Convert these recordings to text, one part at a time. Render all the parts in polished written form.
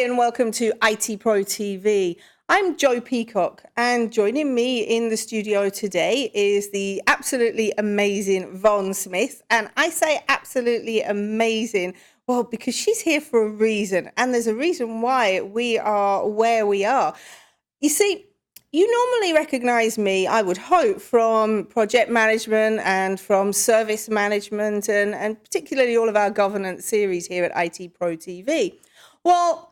and welcome to IT Pro TV. I'm Jo Peacock, and joining me in the studio today is the absolutely amazing Von Smith. And I say absolutely amazing, well, because she's here for a reason, and there's a reason why we are where we are. You see, you normally recognize me, I would hope, from project management and from service management and particularly all of our governance series here at IT Pro TV. Well,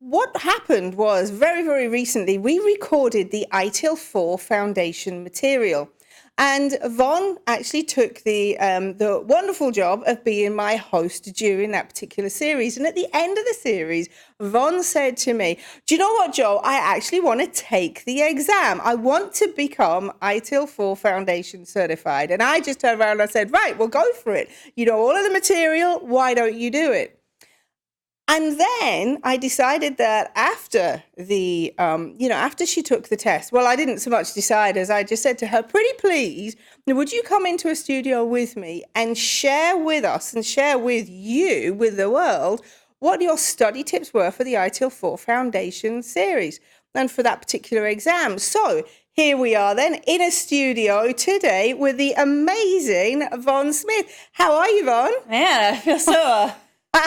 what happened was very, very recently, we recorded the ITIL 4 foundation material. And Von actually took the wonderful job of being my host during that particular series. And at the end of the series, Von said to me, do you know what, Jo? I actually want to take the exam. I want to become ITIL 4 Foundation certified. And I just turned around and I said, right, well, go for it. You know all of the material. Why don't you do it? And then I decided that after after she took the test, well, I didn't so much decide as I just said to her, pretty please, would you come into a studio with me and share with us and share with you, with the world, what your study tips were for the ITIL 4 Foundation series and for that particular exam. So here we are then in a studio today with the amazing Von Smith. How are you, Von? Man, I feel so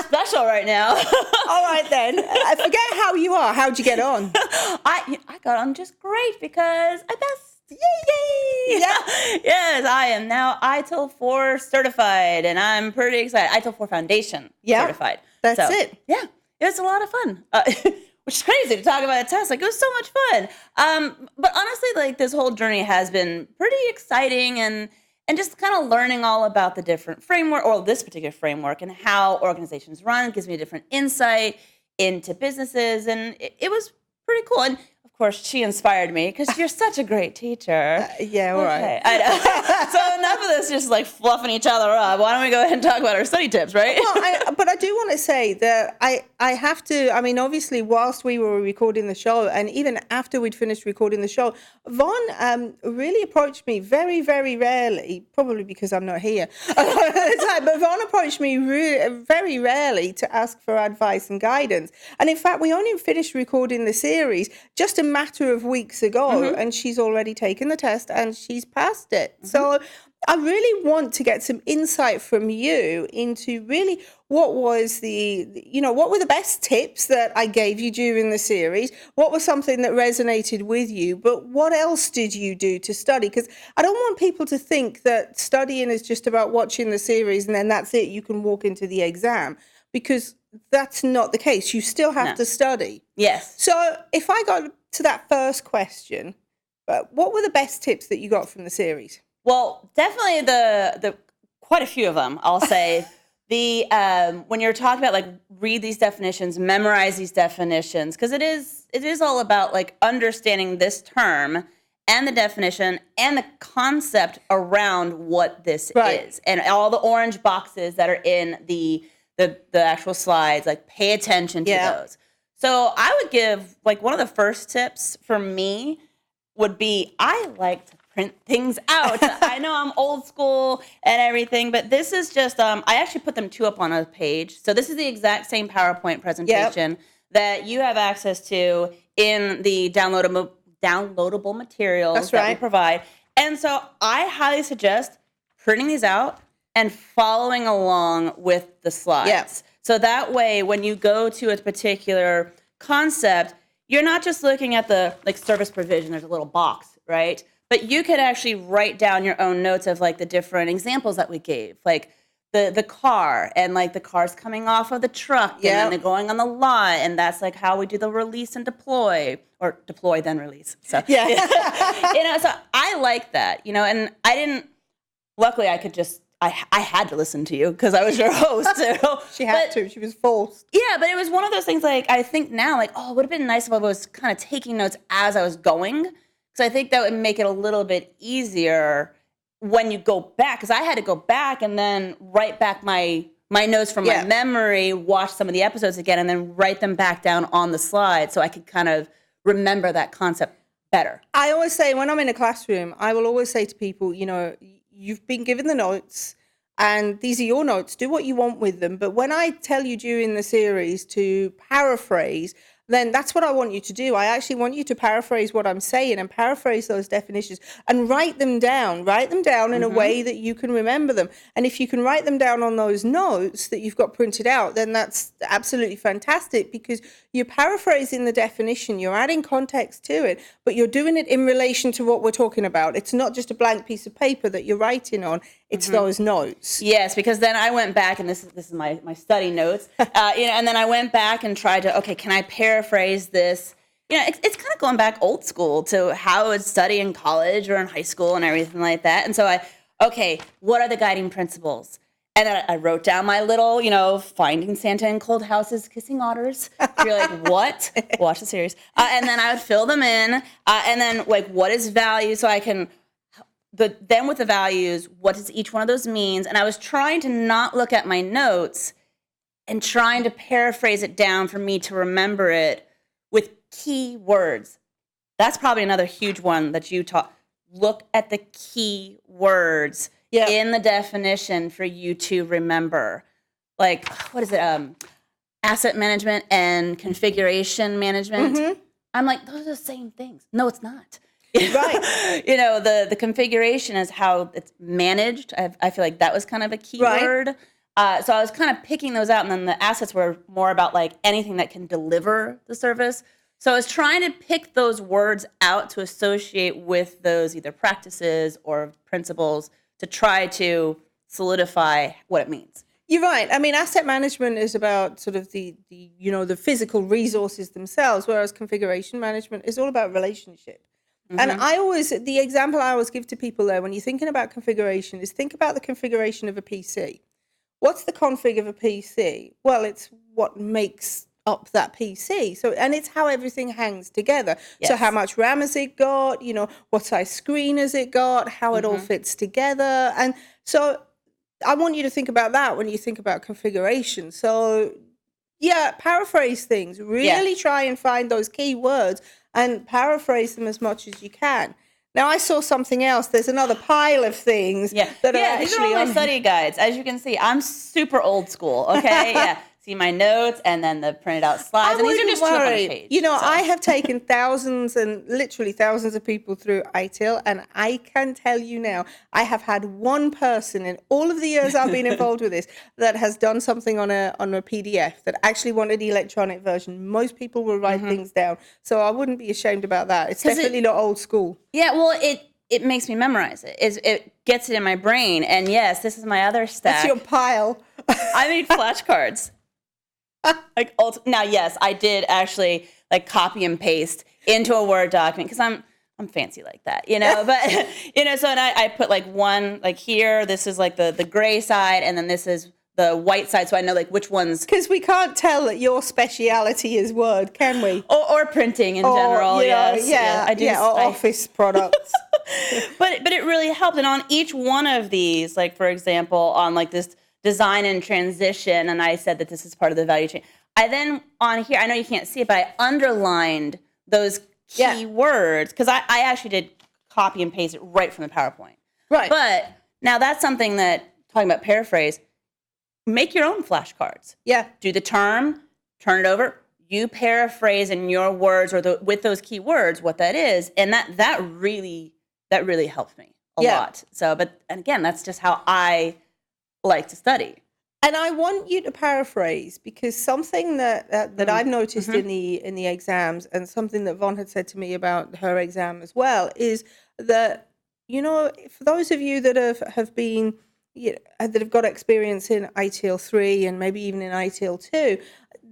special right now. All right then. I forget how you are. How'd you get on? I got on just great because I passed. Yay! Yeah. Yes, I am now ITIL 4 certified, and I'm pretty excited. ITIL 4 Foundation certified. That's it. Yeah, it was a lot of fun. Which is crazy to talk about a test. Like, it was so much fun. But honestly, like, this whole journey has been pretty exciting and just kind of learning all about the different framework, or this particular framework, and how organizations run. It gives me a different insight into businesses, and it was pretty cool. And of course, she inspired me because you're such a great teacher. Yeah, all right. I know. So enough of this just like fluffing each other up. Why don't we go ahead and talk about our study tips, right? Well, but I do want to say that I have to, I mean, obviously, whilst we were recording the show, and even after we'd finished recording the show, Von really approached me very, very rarely, probably because I'm not here, but Von approached me very rarely to ask for advice and guidance. And in fact, we only finished recording the series just a matter of weeks ago, and she's already taken the test and she's passed it. So I really want to get some insight from you into really what was what were the best tips that I gave you during the series? What was something that resonated with you? But what else did you do to study? Because I don't want people to think that studying is just about watching the series and then that's it. You can walk into the exam, because that's not the case. You still have to study. Yes. So if I got to that first question, what were the best tips that you got from the series? Well, definitely the quite a few of them, I'll say. When you're talking about like read these definitions, memorize these definitions, because it is all about like understanding this term and the definition and the concept around what this is, and all the orange boxes that are in the actual slides. Like, pay attention to those. So I would give, like, one of the first tips for me would be, I like to print things out. I know I'm old school and everything, but this is just, I actually put them two up on a page. So this is the exact same PowerPoint presentation that you have access to in the downloadable materials that we provide. And so I highly suggest printing these out and following along with the slides. Yeah. So that way, when you go to a particular concept, you're not just looking at the like service provision, there's a little box, right? But you could actually write down your own notes of like the different examples that we gave, like the car, and like the car's coming off of the truck and then they're going on the lot, and that's like how we do the release and deploy, or deploy then release. So so I like that, and I didn't, luckily I could just, I had to listen to you because I was your host. So. She had to. She was forced. Yeah, but it was one of those things, like, I think now, like, it would have been nice if I was kind of taking notes as I was going. Because I think that would make it a little bit easier when you go back. Because I had to go back and then write back my notes from my memory, watch some of the episodes again, and then write them back down on the slide so I could kind of remember that concept better. I always say, when I'm in a classroom, I will always say to people, you've been given the notes. and these are your notes. Do what you want with them. But when I tell you during the series to paraphrase, then that's what I want you to do. I actually want you to paraphrase what I'm saying and paraphrase those definitions and write them down. Write them down in a way that you can remember them. And if you can write them down on those notes that you've got printed out, then that's absolutely fantastic, because you're paraphrasing the definition, you're adding context to it, but you're doing it in relation to what we're talking about. It's not just a blank piece of paper that you're writing on, it's those notes. Yes, because then I went back, and this is my study notes, and then I went back and tried to, okay, can I paraphrase this? It's kind of going back old school to how I would study in college or in high school and everything like that. And so what are the guiding principles? And then I wrote down my little, finding Santa in cold houses, kissing otters. You're like, what? Watch the series. And then I would fill them in. And then, what is value? So I can, then with the values, what does each one of those means? And I was trying to not look at my notes and trying to paraphrase it down for me to remember it with key words. That's probably another huge one that you taught. Look at the key words. In the definition for you to remember. What is it? Asset management and configuration management. I'm like, those are the same things. No, it's not. Right. The configuration is how it's managed. I feel like that was kind of a key word. So I was kind of picking those out, and then the assets were more about anything that can deliver the service. So I was trying to pick those words out to associate with those either practices or principles to try to solidify what it means. You're right. I mean, asset management is about sort of the physical resources themselves, whereas configuration management is all about relationship. And the example I always give to people there when you're thinking about configuration is think about the configuration of a PC. What's the config of a PC? Well, it's what makes up that PC. And it's how everything hangs together. Yes. So how much RAM has it got? What size screen has it got? How it all fits together. And so I want you to think about that when you think about configuration. So paraphrase things. Really try and find those key words and paraphrase them as much as you can. Now, I saw something else. There's another pile of things that are actually these are all my study guides. As you can see, I'm super old school, okay? See my notes and then the printed out slides. And these are just two on a page. I have taken thousands and literally thousands of people through ITIL, and I can tell you now, I have had one person in all of the years I've been involved with this that has done something on a PDF that actually wanted the electronic version. Most people will write things down, so I wouldn't be ashamed about that. It's definitely not old school. Yeah, well, it makes me memorize it. It gets it in my brain, and yes, this is my other stack. That's your pile. I made flashcards. Now, yes, I did actually copy and paste into a Word document because I'm fancy like that, But so and I put one here. This is the gray side, and then this is the white side, so I know which ones. Because we can't tell that your speciality is Word, can we? Or printing in general. Yes, I do. Or office products. but it really helped, and on each one of these, for example, on this design and transition, and I said that this is part of the value chain. I then, on here, I know you can't see it, but I underlined those key words, because I actually did copy and paste it right from the PowerPoint. Right. But now that's something that, talking about paraphrase, make your own flashcards. Yeah. Do the term, turn it over, you paraphrase in your words or with those key words what that is, and that really helped me a lot. So, and again, that's just how I like to study. And I want you to paraphrase, because something that I've noticed in the exams, and something that Von had said to me about her exam as well, is that for those of you that have been that have got experience in ITIL 3 and maybe even in ITIL 2,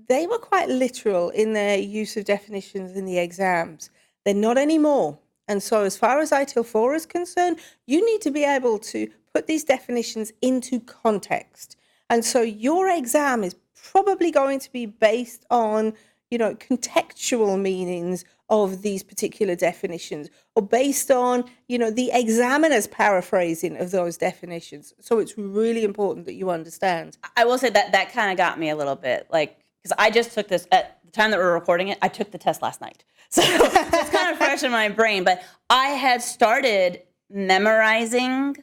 they were quite literal in their use of definitions in the exams. They're not anymore. And so as far as ITIL 4 is concerned, you need to be able to put these definitions into context. And so your exam is probably going to be based on, contextual meanings of these particular definitions, or based on, the examiner's paraphrasing of those definitions. So it's really important that you understand. I will say that kind of got me a little bit, because I just took this, at the time that we were recording it, I took the test last night. So it's kind of fresh in my brain, but I had started memorizing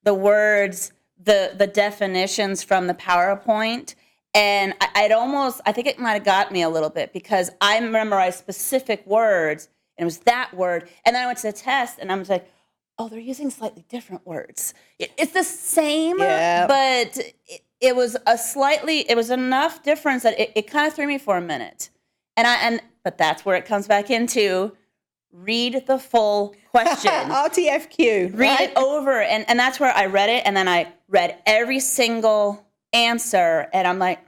the words the definitions from the PowerPoint. And I think it might have got me a little bit because I memorized specific words and it was that word. And then I went to the test and I was like, oh, they're using slightly different words. It's the same, but it was enough difference that it kind of threw me for a minute. But that's where it comes back into read the full question. RTFQ. Read it over. And that's where I read it. And then I read every single answer. And I'm like,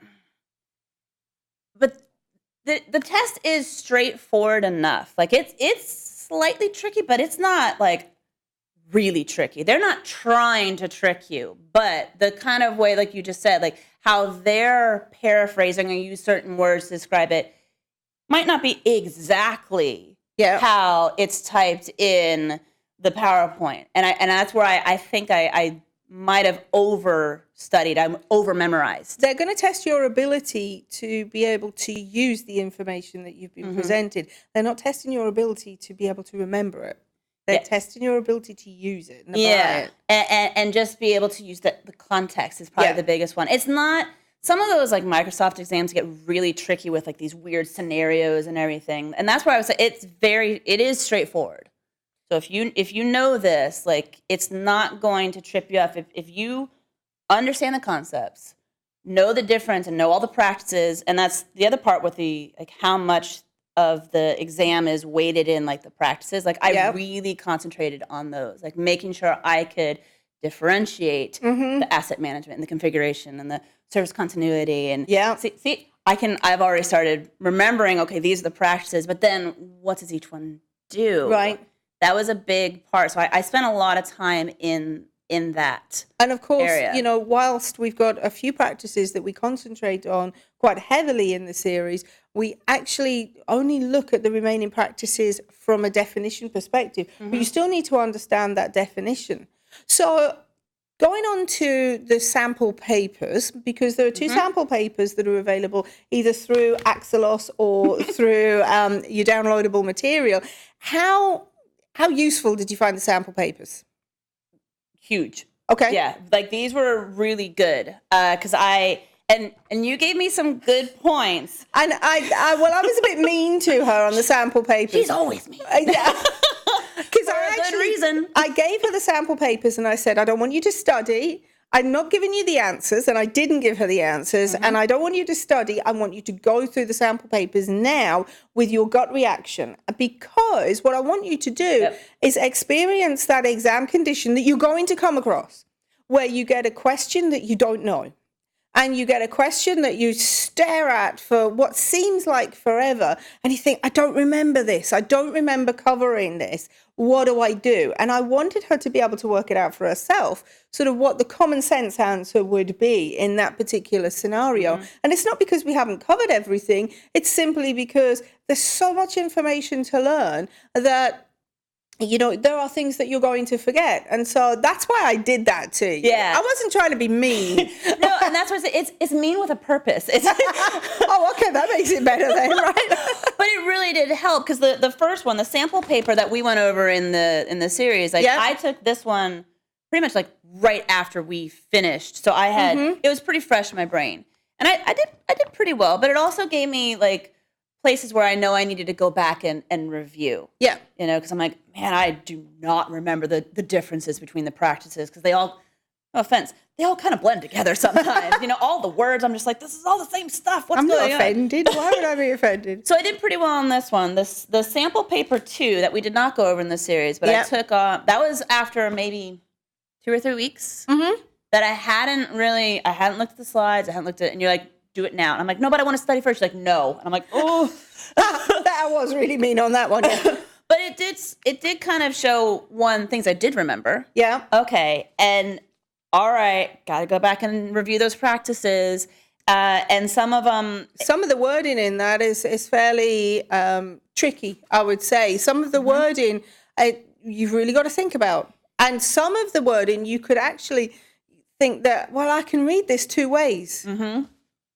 but the test is straightforward enough. Like it's slightly tricky, but it's not like really tricky. They're not trying to trick you, but the kind of way, like you just said, like how they're paraphrasing and use certain words to describe it might not be exactly how it's typed in the PowerPoint. And that's where I think I might have over-studied. I'm over-memorized. They're going to test your ability to be able to use the information that you've been presented. They're not testing your ability to be able to remember it. They're testing your ability to use it. And apply it. And just be able to use the context is probably the biggest one. It's not, some of those like Microsoft exams get really tricky with like these weird scenarios and everything. And that's where I would say it is straightforward. So if you know this, like it's not going to trip you up. If you understand the concepts, know the difference and know all the practices, and that's the other part with the like how much of the exam is weighted in like the practices. Like I really concentrated on those, like making sure I could differentiate the asset management and the configuration and the service continuity. And see, I've already started remembering, okay, these are the practices, but then what does each one do? Right. That was a big part. So I spent a lot of time in that and of course area. You know, whilst we've got a few practices that we concentrate on quite heavily in the series, we actually only look at the remaining practices from a definition perspective, but you still need to understand that definition. So going on to the sample papers, because there are two sample papers that are available either through Axelos or through your downloadable material. How useful did you find the sample papers? Huge. Okay. Yeah, like these were really good because and you gave me some good points. And I was a bit mean to her on the sample papers. She's always mean. Because good reason. I gave her the sample papers and I said, I don't want you to study. I'm not giving you the answers, and I didn't give her the answers, and I don't want you to study. I want you to go through the sample papers now with your gut reaction, because what I want you to do is experience that exam condition that you're going to come across, where you get a question that you don't know, and you get a question that you stare at for what seems like forever, and you think, I don't remember this. I don't remember covering this. What do I do? And I wanted her to be able to work it out for herself, sort of what the common sense answer would be in that particular scenario. And it's not because we haven't covered everything. It's simply because there's so much information to learn that, you know, there are things that you're going to forget. And so that's why I did that to you. Yeah. I wasn't trying to be mean. No, and that's what it's mean with a purpose. Oh, okay, that makes it better then, right? But it really did help because the first one, the sample paper that we went over in the series, like I took this one pretty much like right after we finished. So I had it was pretty fresh in my brain. And I did pretty well, but it also gave me like places where I know I needed to go back and review. Yeah. You know, because I'm like, man, I do not remember the differences between the practices because they all, no offense, they all kind of blend together sometimes. You know, all the words, I'm just like, this is all the same stuff. What's going on? I'm not offended. Why would I be offended? So I did pretty well on this one. The sample paper 2 that we did not go over in the series, but I took on, that was after maybe 2 or 3 weeks that I hadn't looked at the slides. I hadn't looked at it. And you're like, do it now. And I'm like, no, but I want to study first. She's like, no. And I'm like, oh. That was really mean on that one. Yeah. But it did kind of show things I did remember. Yeah. Okay. And all right, got to go back and review those practices. And some of the wording in that is fairly tricky, I would say. Some of the wording you've really got to think about. And some of the wording you could actually think that, well, I can read this 2 ways.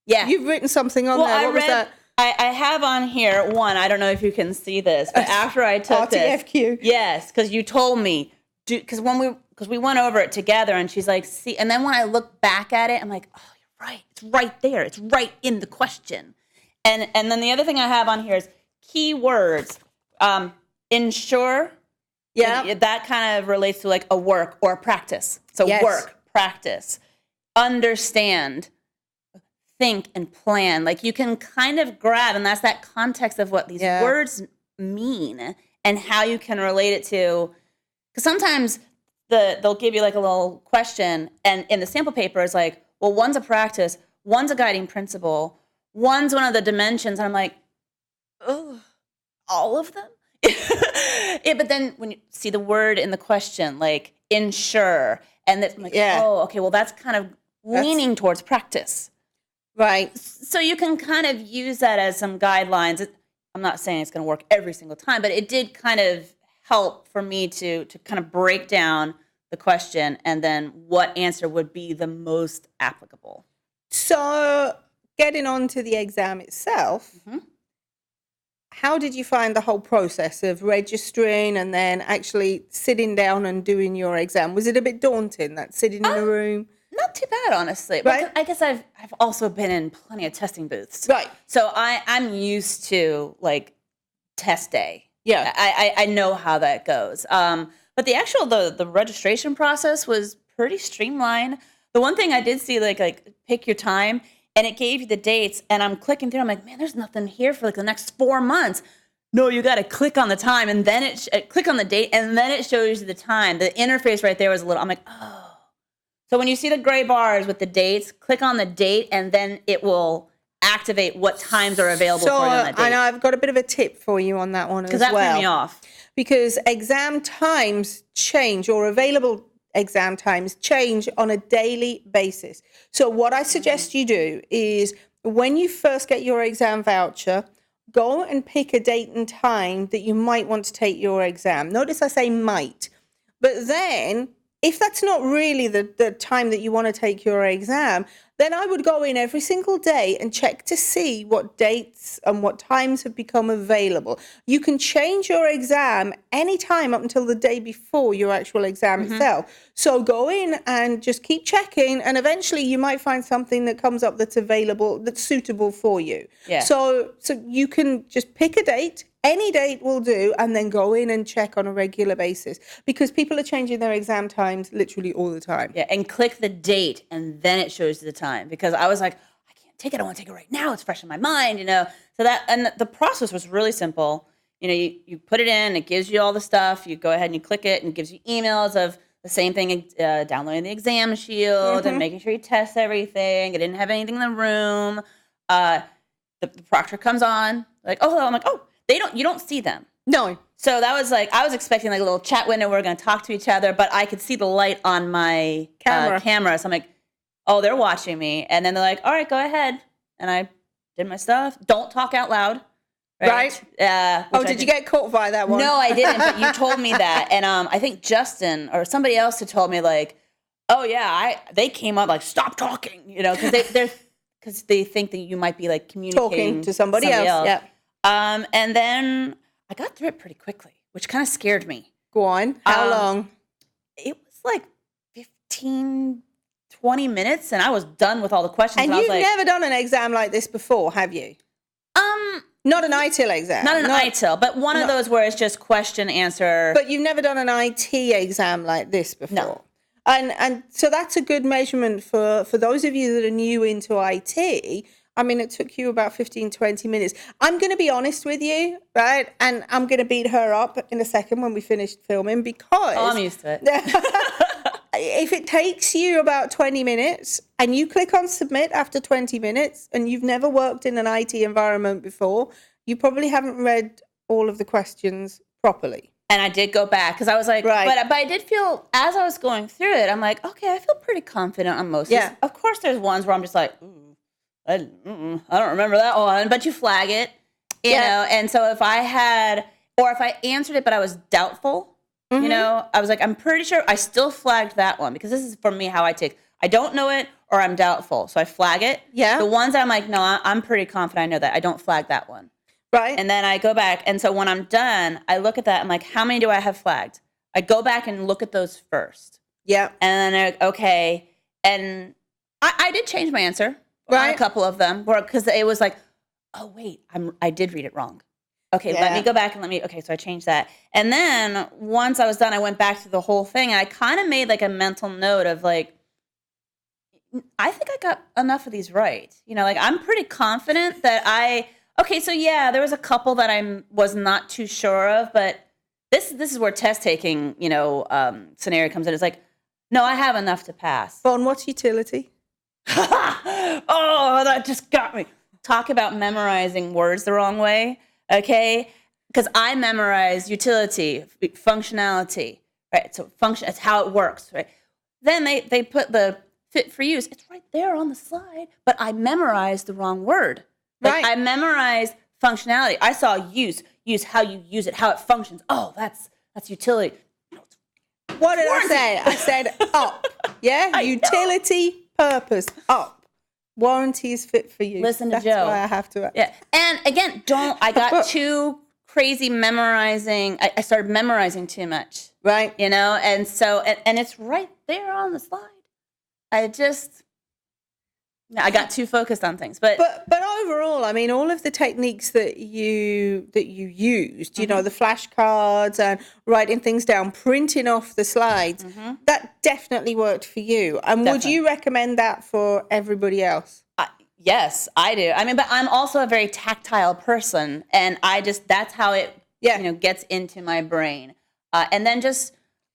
Yeah. You've written something on there. What was that? I have on here one. I don't know if you can see this, but after I took RTFQ. Yes, because you told me, because when we because we went over it together, and she's like, see, and then when I look back at it, I'm like, oh, you're right. It's right there. It's right in the question. And then the other thing I have on here is keywords. Ensure. Yeah. That kind of relates to like a work or a practice. So work, practice, understand, think, and plan. Like you can kind of grab, and that's that context of what these words mean and how you can relate it to. Because sometimes they'll give you like a little question, and in the sample paper is like, well, one's a practice, one's a guiding principle, one's one of the dimensions. And I'm like, oh, all of them? But then when you see the word in the question, like ensure, and that's like, oh, okay, well, that's kind of leaning towards practice. Right. So you can kind of use that as some guidelines. I'm not saying it's going to work every single time, but it did kind of help for me to kind of break down the question and then what answer would be the most applicable. So getting on to the exam itself, how did you find the whole process of registering and then actually sitting down and doing your exam? Was it a bit daunting, that sitting in a room? Not too bad, honestly. Right. But I guess I've also been in plenty of testing booths. Right. So I'm used to like test day. Yeah. I know how that goes. But the actual the registration process was pretty streamlined. The one thing I did see like pick your time, and it gave you the dates, and I'm clicking through. I'm like, man, there's nothing here for like the next 4 months. No, you got to click on the time, and then click on the date, and then it shows you the time. The interface right there was a little. I'm like, oh. So when you see the gray bars with the dates, click on the date, and then it will activate what times are available for you on that date. I know I've got a bit of a tip for you on that one as well. Because that threw me off. Because exam times change, or available exam times change on a daily basis. So what I suggest you do is when you first get your exam voucher, go and pick a date and time that you might want to take your exam. Notice I say might. But then if that's not really the time that you want to take your exam, then I would go in every single day and check to see what dates and what times have become available. You can change your exam anytime up until the day before your actual exam itself. So go in and just keep checking, and eventually you might find something that comes up that's available, that's suitable for you. Yeah. So you can just pick a date. Any date will do, and then go in and check on a regular basis, because people are changing their exam times literally all the time. Yeah, and click the date, and then it shows you the time. Because I was like, I can't take it. I want to take it right now. It's fresh in my mind, So and the process was really simple. You put it in, it gives you all the stuff. You go ahead and you click it, and it gives you emails of the same thing, downloading the exam shield and making sure you test everything. I didn't have anything in the room. The proctor comes on, like, oh, hello. I'm like, oh. You don't see them. No. So that was like, I was expecting like a little chat window where we're going to talk to each other, but I could see the light on my camera. So I'm like, oh, they're watching me. And then they're like, all right, go ahead. And I did my stuff. Don't talk out loud. Right? Did you get caught by that one? No, I didn't, but you told me that. And I think Justin or somebody else had told me like, oh yeah, they came up like, stop talking, because they think that you might be like communicating talking to somebody else. Yeah. And then I got through it pretty quickly, which kind of scared me. Go on. How long? It was like 15, 20 minutes, and I was done with all the questions. And you've never done an exam like this before, have you? Not an ITIL exam. Not an ITIL, but one of those where it's just question, answer. But you've never done an IT exam like this before. No. And so that's a good measurement for those of you that are new into IT. I mean, it took you about 15, 20 minutes. I'm going to be honest with you, right? And I'm going to beat her up in a second when we finish filming, because... Oh, I'm used to it. If it takes you about 20 minutes and you click on submit after 20 minutes and you've never worked in an IT environment before, you probably haven't read all of the questions properly. And I did go back because I was like, right. But I did feel, as I was going through it, I'm like, okay, I feel pretty confident on most of this. Of course, there's ones where I'm just like, I don't remember that one, but you flag it, you know? And so if I answered it, but I was doubtful, I was like, I'm pretty sure I still flagged that one, because this is for me how I take, I don't know it or I'm doubtful. So I flag it. Yeah. The ones that I'm like, no, I'm pretty confident I know that. I don't flag that one. Right. And then I go back. And so when I'm done, I look at that. I'm like, how many do I have flagged? I go back and look at those first. Yeah. And then, okay. And I did change my answer on a couple of them because it was like, oh, wait, I did read it wrong. Okay, let me go back and okay, so I changed that. And then once I was done, I went back to the whole thing. And I kind of made like a mental note of like, I think I got enough of these right. Like I'm pretty confident that okay, so yeah, there was a couple that I was not too sure of, but this is where test taking, scenario comes in. It's like, no, I have enough to pass. Bon, what's utility? Oh, that just got me. Talk about memorizing words the wrong way, okay? Because I memorize utility, functionality, right? So function, it's how it works, right? Then they put the fit for use. It's right there on the slide, but I memorized the wrong word. Like I memorized functionality. I saw use how you use it, how it functions. Oh, that's utility. What did I say? I said up. Yeah, utility, purpose, up. Warranty is fit for use. Listen to That's Jo. That's why I have to. Yeah, and again, I got too crazy memorizing. I started memorizing too much. Right. And so, and it's right there on the slide. I got too focused on things, but overall, I mean, all of the techniques that you used, the flashcards and writing things down, printing off the slides, that definitely worked for you. And would you recommend that for everybody else? Yes, I do. I mean, but I'm also a very tactile person, and that's how it gets into my brain. And then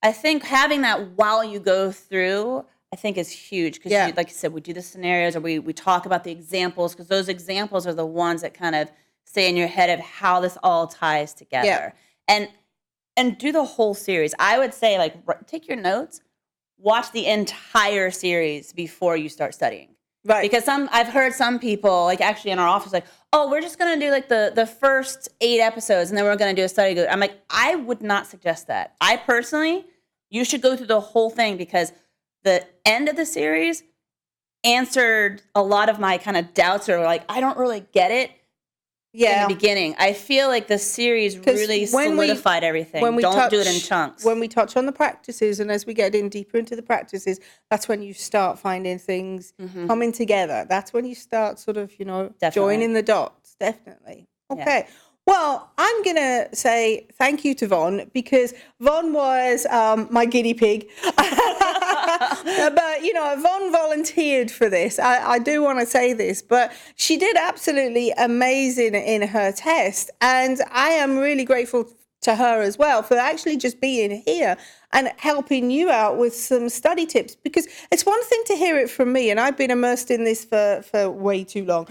I think having that while you go through, I think is huge because, like you said, we do the scenarios or we talk about the examples because those examples are the ones that kind of stay in your head of how this all ties together. And do the whole series. I would say, like, take your notes, watch the entire series before you start studying. Right. Because I've heard some people, like actually in our office, like, oh, we're just going to do like the first 8 episodes and then we're going to do a study group. I'm like, I would not suggest that. I personally, you should go through the whole thing because the end of the series answered a lot of my kind of doubts or like, I don't really get it in the beginning. I feel like the series really solidified everything. Don't do it in chunks. When we touch on the practices and as we get in deeper into the practices, that's when you start finding things coming together. That's when you start sort of, joining the dots. Definitely. Okay. Yeah. Well, I'm going to say thank you to Von because Von was my guinea pig. But, Von volunteered for this. I do want to say this, but she did absolutely amazing in her test. And I am really grateful to her as well for actually just being here and helping you out with some study tips because it's one thing to hear it from me and I've been immersed in this for way too long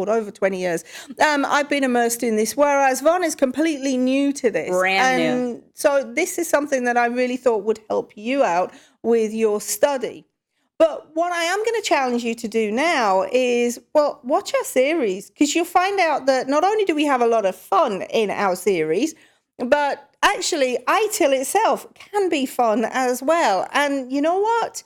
over 20 years I've been immersed in this whereas Von is completely new to this brand new, so this is something that I really thought would help you out with your study. But what I am going to challenge you to do now is, watch our series because you'll find out that not only do we have a lot of fun in our series, but actually ITIL itself can be fun as well. And you know what?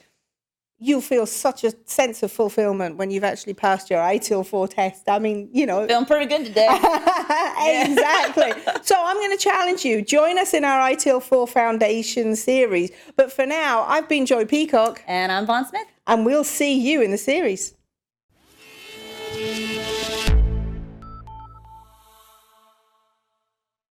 You'll feel such a sense of fulfillment when you've actually passed your ITIL 4 test. I mean, Feeling pretty good today. Exactly. So I'm going to challenge you. Join us in our ITIL 4 Foundation series. But for now, I've been Jo Peacock. And I'm Von Smith. And we'll see you in the series.